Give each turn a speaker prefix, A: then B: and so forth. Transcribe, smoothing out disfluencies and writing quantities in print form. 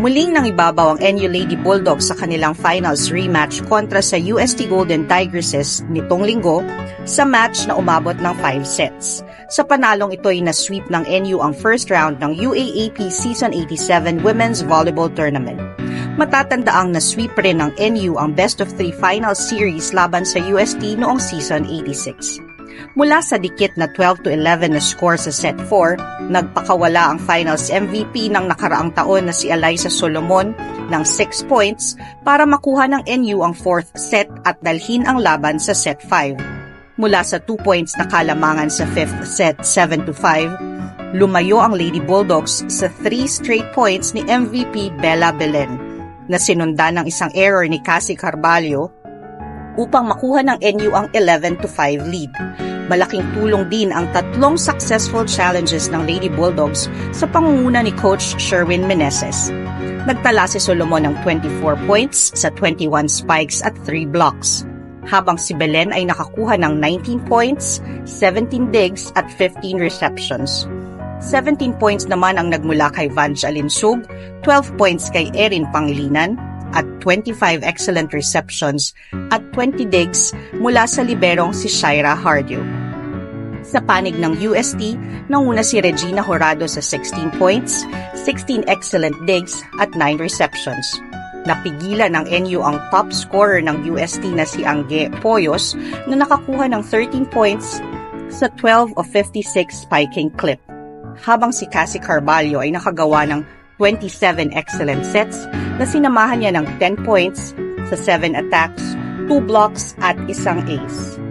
A: Muling nangibabaw ang NU Lady Bulldogs sa kanilang finals rematch kontra sa UST Golden Tigresses nitong linggo sa match na umabot ng 5 sets. Sa panalong ito ay na-sweep ng NU ang first round ng UAAP Season 87 Women's Volleyball Tournament. Matatandaang na-sweep rin ng NU ang best of 3 final series laban sa UST noong Season 86. Mula sa dikit na 12-11 na score sa set 4, nagpakawala ang finals MVP ng nakaraang taon na si Alyssa Solomon ng 6 points para makuha ng NU ang 4th set at dalhin ang laban sa set 5. Mula sa 2 points na kalamangan sa 5th set 7-5, lumayo ang Lady Bulldogs sa 3 straight points ni MVP Bella Belen na sinundan ng isang error ni Cassie Carvalho upang makuha ng NU ang 11-5 lead. Malaking tulong din ang 3 successful challenges ng Lady Bulldogs sa pangunguna ni Coach Sherwin Meneses. Nagtala si Solomon ng 24 points sa 21 spikes at 3 blocks, habang si Belen ay nakakuha ng 19 points, 17 digs at 15 receptions. 17 points naman ang nagmula kay Vance Alinsug, 12 points kay Erin Panglinan, at 25 excellent receptions at 20 digs mula sa liberong si Shaira Hardew. Sa panig ng UST, nanguna si Regina Horado sa 16 points, 16 excellent digs at 9 receptions. Napigilan ng NU ang top scorer ng UST na si Angge Poyos na nakakuha ng 13 points sa 12 of 56 spiking clip, habang si Cassie Carvalho ay nakagawa ng 27 excellent sets na sinamahan niya ng 10 points sa 7 attacks, 2 blocks at isang ace.